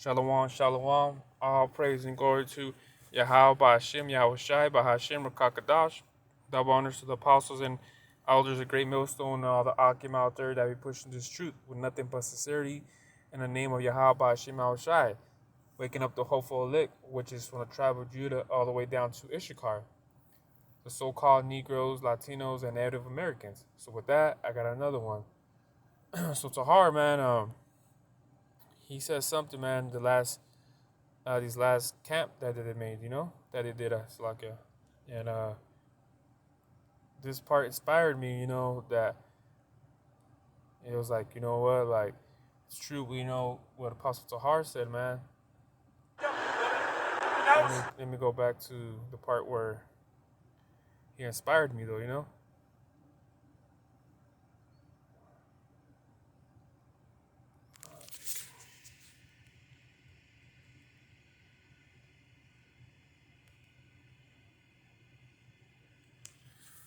Shalom, shalom. All praise and glory to Yahweh Ba'Hashem, Yahweh Shai, Ba'Hashem, Rakakadash. Double honors to the apostles and elders of Great Millstone and all the Akim out there that be pushing this truth with nothing but sincerity in the name of Yahweh Ba'Hashem, Yahweh Shai. Waking up the hopeful elect, which is from the tribe of Judah all the way down to Issachar, the so-called Negroes, Latinos, and Native Americans. So with that, I got another one. So Tahar, man, he says something, man, these last camp that they made, that they did at Slovakia. And this part inspired me, that it was like, you know what, like, it's true, we know what Apostle Tahar said, man. Let me go back to the part where he inspired me, though.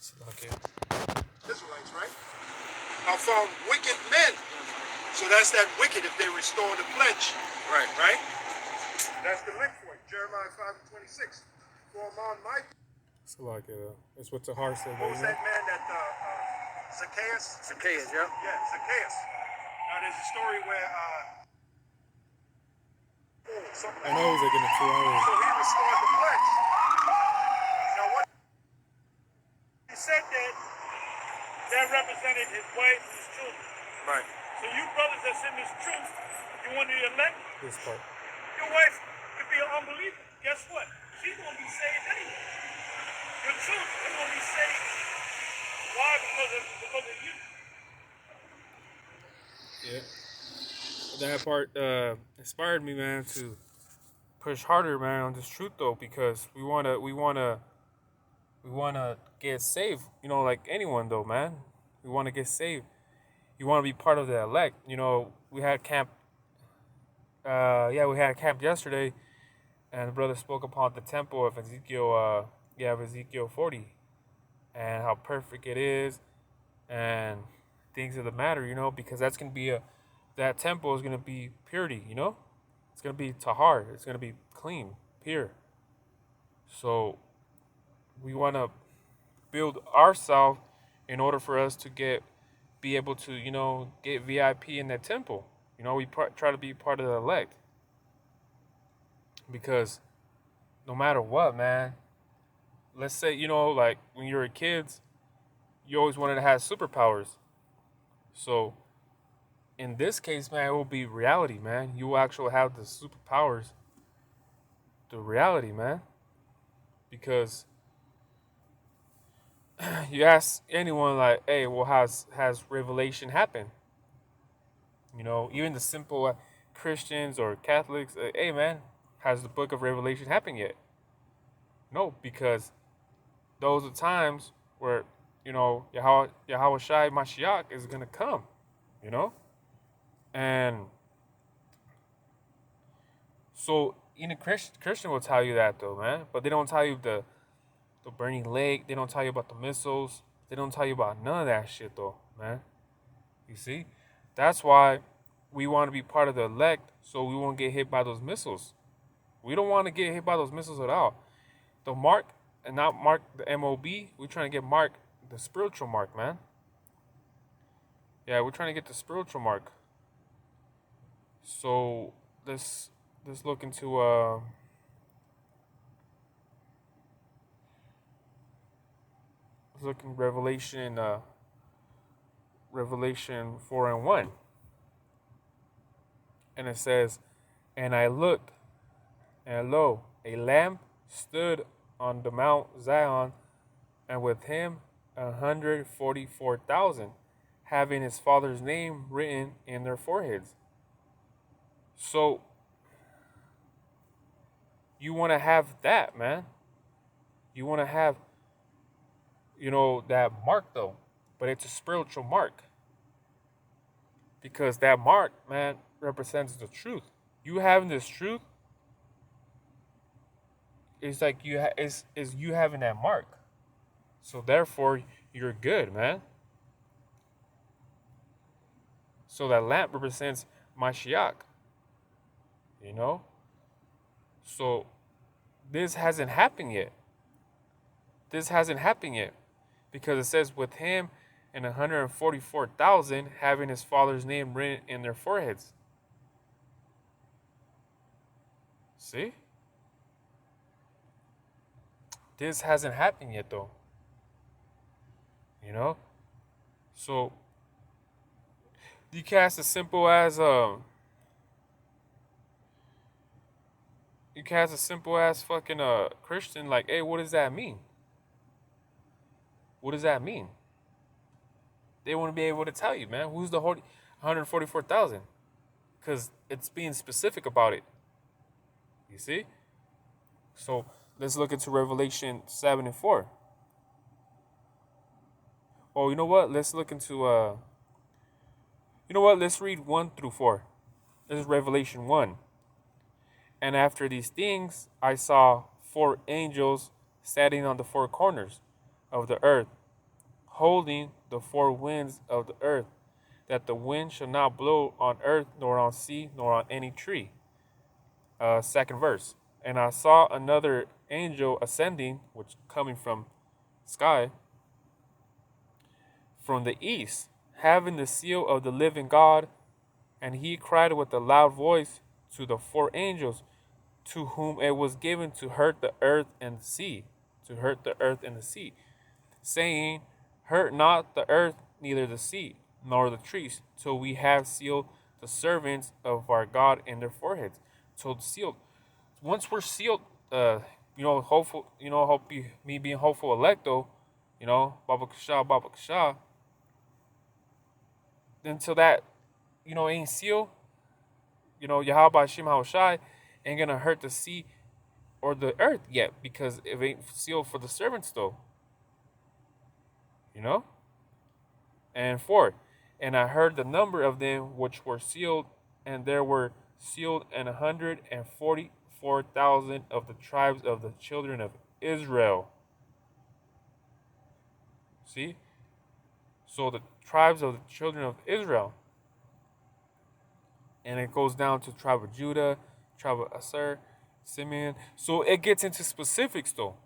Slovakia. Israelites, right? Are found wicked men. So that's that wicked if they restore the pledge. Right. Right? That's the link for it. Jeremiah 5:26. For among my Slovakia. That's what Tahar said, what was that man that Zacchaeus? Zacchaeus, yeah. Yeah, Zacchaeus. Now there's a story where I know it was like in the 2 hours. so he restored the pledge. Now what he said that represented his wife and his children. Right. So you brothers that's in this truth, you want to elect, This part. your wife could be an unbeliever. Guess what? She's going to be saved anyway. Your truth is going to be saved. Why? Because of you. Yeah. That part inspired me, man, to push harder, man, on this truth though, because we wanna get saved, like anyone though, man. We wanna get saved. You wanna be part of the elect. We had camp we had camp yesterday, and the brother spoke upon the temple of Ezekiel 40 and how perfect it is and things of the matter, because that's gonna be that temple is gonna be purity, It's gonna be tahar. It's gonna be clean, pure. So we wanna build ourselves in order for us to be able to get VIP in that temple. We try to be part of the elect because no matter what, man. Let's say like when you were kids, you always wanted to have superpowers. So in this case, man, it will be reality, man. You will actually have the superpowers, the reality, man. Because you ask anyone, like, hey, well, has revelation happened? Even the simple Christians or Catholics, hey, man, has the book of Revelation happened yet? No, because those are times where, Yahweh Shai Mashiach is going to come, And so, Christian will tell you that, though, man. But they don't tell you the burning lake. They don't tell you about the missiles. They don't tell you about none of that shit, though, man. You see? That's why we want to be part of the elect, so we won't get hit by those missiles. We don't want to get hit by those missiles at all. The mark, and not mark the MOB, we're trying to get mark the spiritual mark, man. Yeah, we're trying to get the spiritual mark. So let's look into Revelation Revelation 4:1. And it says, and I looked, and lo, a lamb stood on the Mount Zion, and with him 144,000, having his father's name written in their foreheads. So you want to have that, man. You want to have, that mark, though. But it's a spiritual mark. Because that mark, man, represents the truth. You having this truth is like is you having that mark. So therefore, you're good, man. So that lamp represents Mashiach. You know? So this hasn't happened yet. This hasn't happened yet. Because it says with him and 144,000 having his father's name written in their foreheads. See? This hasn't happened yet though. You know? So you cast as simple as you cast a simple ass fucking Christian like, hey, what does that mean? What does that mean? They want to be able to tell you, man. Who's the 144,000? Because it's being specific about it. You see? So let's look into Revelation 7 and 4. Oh, you know what? Let's look into you know what? Let's read 1 through 4. This is Revelation 1. And after these things, I saw 4 angels standing on the 4 corners of the earth, holding the 4 winds of the earth, that the wind should not blow on earth, nor on sea, nor on any tree. Second verse. And I saw another angel ascending, which coming from sky, from the east, having the seal of the living God, and he cried with a loud voice to the 4 angels, to whom it was given to hurt the earth and the sea, to hurt the earth and the sea, saying, hurt not the earth, neither the sea, nor the trees, till we have sealed the servants of our God in their foreheads. So sealed. Once we're sealed, hopeful, me being hopeful electo, Baba Kasha, until that, ain't sealed, Yahweh Hashem Hawashai ain't gonna hurt the sea or the earth yet, because it ain't sealed for the servants though. And 4, and I heard the number of them which were sealed, and there were sealed 144,000 of the tribes of the children of Israel. See? So the tribes of the children of Israel. And it goes down to tribe of Judah, tribe of Asher, Simeon. So it gets into specifics though.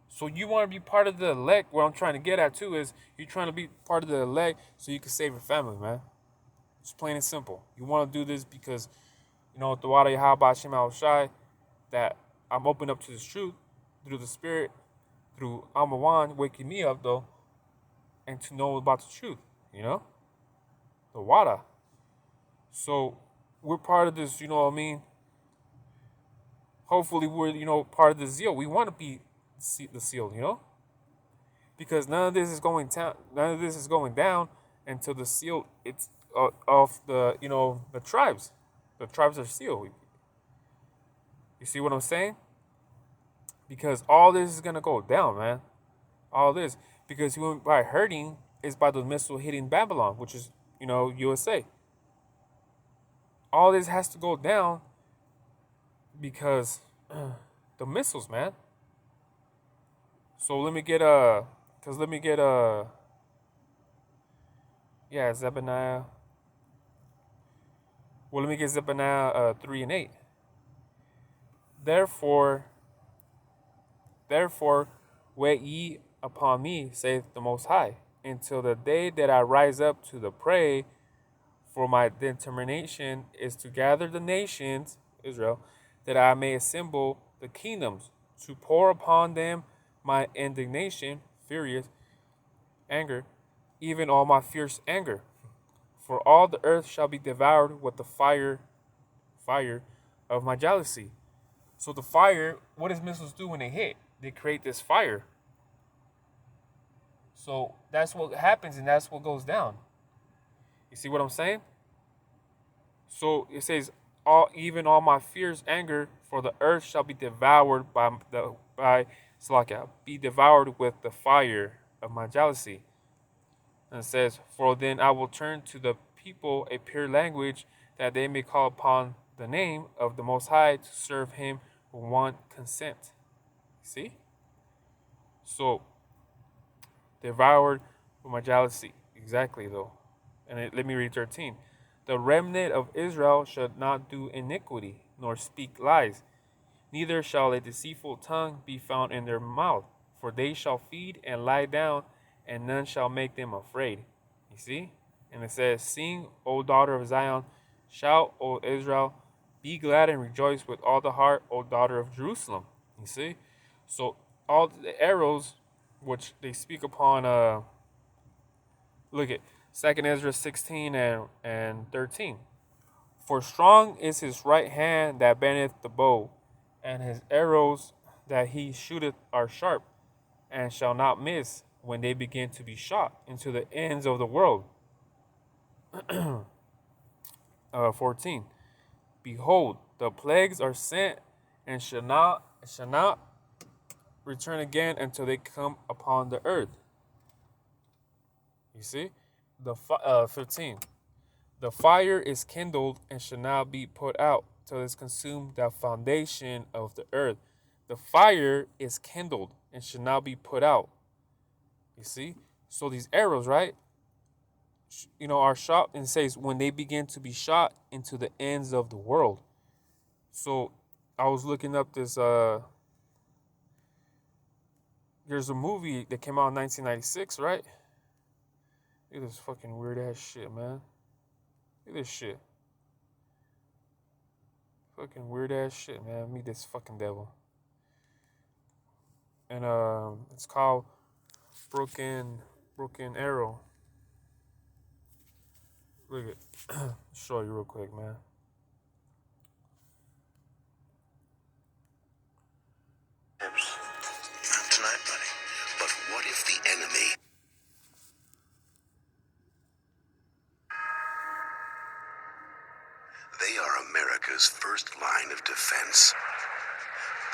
So you want to be part of the elect. What I'm trying to get at too is you're trying to be part of the elect so you can save your family, man. It's plain and simple. You want to do this because, the Wada Yahweh Hashem Shai, that I'm open up to this truth through the Spirit, through Amawan waking me up though, and to know about the truth, the Wada. So we're part of this, you know what I mean? Hopefully we're, part of the zeal. We want to be the seal, because none of this is going down until the seal it's of the the tribes. The tribes are sealed. You see what I'm saying? Because all this is gonna go down, man. All this because by hurting is by the missile hitting Babylon, which is USA. All this has to go down because the missiles, man. So let me get Zephaniah. Well, let me get Zephaniah 3 and 8. Therefore, wait ye upon me, saith the Most High, until the day that I rise up to the prey. For my determination is to gather the nations, Israel, that I may assemble the kingdoms, to pour upon them my indignation, furious anger, even all my fierce anger. For all the earth shall be devoured with the fire of my jealousy. So the fire, what does missiles do when they hit? They create this fire. So that's what happens and that's what goes down. You see what I'm saying? So it says, even all my fierce anger, for the earth shall be devoured be devoured with the fire of my jealousy. And it says, for then I will turn to the people a pure language, that they may call upon the name of the Most High to serve him with one consent. See? So, devoured with my jealousy. Exactly, though. And let me read 13. The remnant of Israel shall not do iniquity, nor speak lies, neither shall a deceitful tongue be found in their mouth. For they shall feed and lie down, and none shall make them afraid. You see? And it says, Sing, O daughter of Zion, shout, O Israel, be glad and rejoice with all the heart, O daughter of Jerusalem. You see? So all the arrows which they speak upon, look at 2nd Ezra 16 and 13. For strong is his right hand that bendeth the bow, and his arrows that he shooteth are sharp, and shall not miss when they begin to be shot into the ends of the world. 14. Behold, the plagues are sent, and shall not return again until they come upon the earth. You see? 15. The fire is kindled and shall not be put out till it's consumed the foundation of the earth. The fire is kindled and should not be put out. You see? So these arrows, right? Are shot, and it says when they begin to be shot into the ends of the world. So I was looking up this, there's a movie that came out in 1996, right? Look at this fucking weird ass shit, man. Look at this shit. Fucking weird ass shit, man. Meet this fucking devil. And it's called Broken Arrow. Look at show you real quick, man. Not tonight, buddy. But what if the enemy... They are America's first line of defense.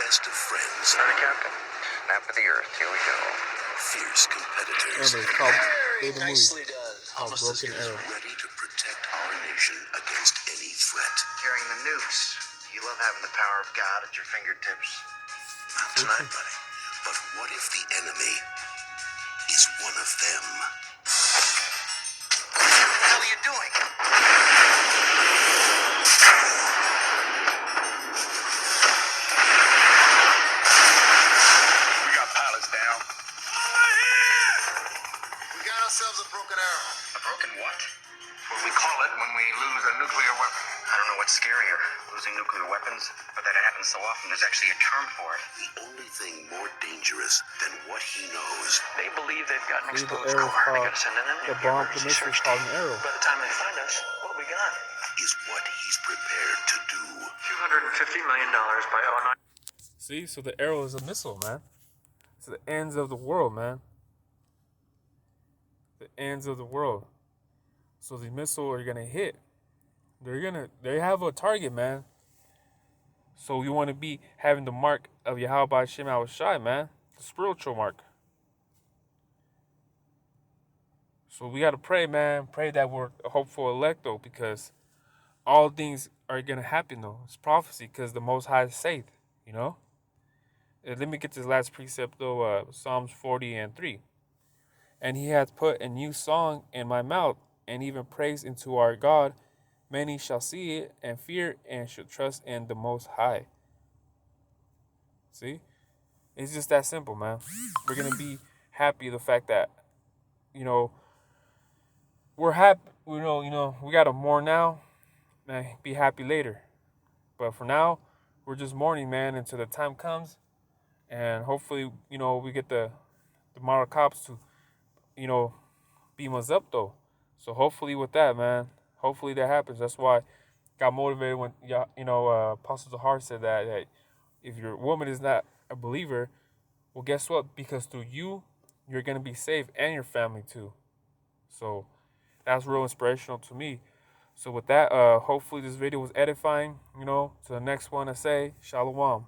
Best of friends. Sorry, Captain. Map of the Earth. Here we go. Fierce competitors. Remember, it's called Very nicely done. Almost Broken Arrow. Ready to protect our nation against any threat. Carrying the nukes. You love having the power of God at your fingertips. Not tonight, buddy. But what if the enemy is one of them? What the hell are you doing? We got pilots down. We got ourselves a broken arrow. A broken what? What we call it when we lose a nuclear weapon. I don't know what's scarier, losing nuclear weapons, or that it happens so often there's actually a term for it. The only thing more dangerous than what he knows They believe they've got an The exposed arrow's core. They called gotta send in a the nuke bomb. The emergency mission is search called team. an arrow. By the time they find us, what we got? is what he's prepared to do. $250 million by 09. See, so the arrow is a missile, man. It's the ends of the world, man. The ends of the world. So the missile are gonna hit. They have a target, man. So you want to be having the mark of Yahweh Hashem Yahushai, man. The spiritual mark. So we gotta pray, man. Pray that we're a hopeful elect, though, because all things are gonna happen, though. It's prophecy, because the Most High is safe, you know. Let me get this last precept, though. Psalms 40:3. And he hath put a new song in my mouth, and even praise into our God. Many shall see it and fear and shall trust in the Most High. See? It's just that simple, man. We're going to be happy the fact that, we're happy. We got to mourn now and be happy later. But for now, we're just mourning, man, until the time comes. And hopefully, we get the moral cops to, beam us up, though. So hopefully with that, man, hopefully that happens. That's why I got motivated when, Apostle Zahar said that if your woman is not a believer, well, guess what? Because through you, you're going to be saved and your family too. So that's real inspirational to me. So with that, hopefully this video was edifying, to the next one I say, Shalom.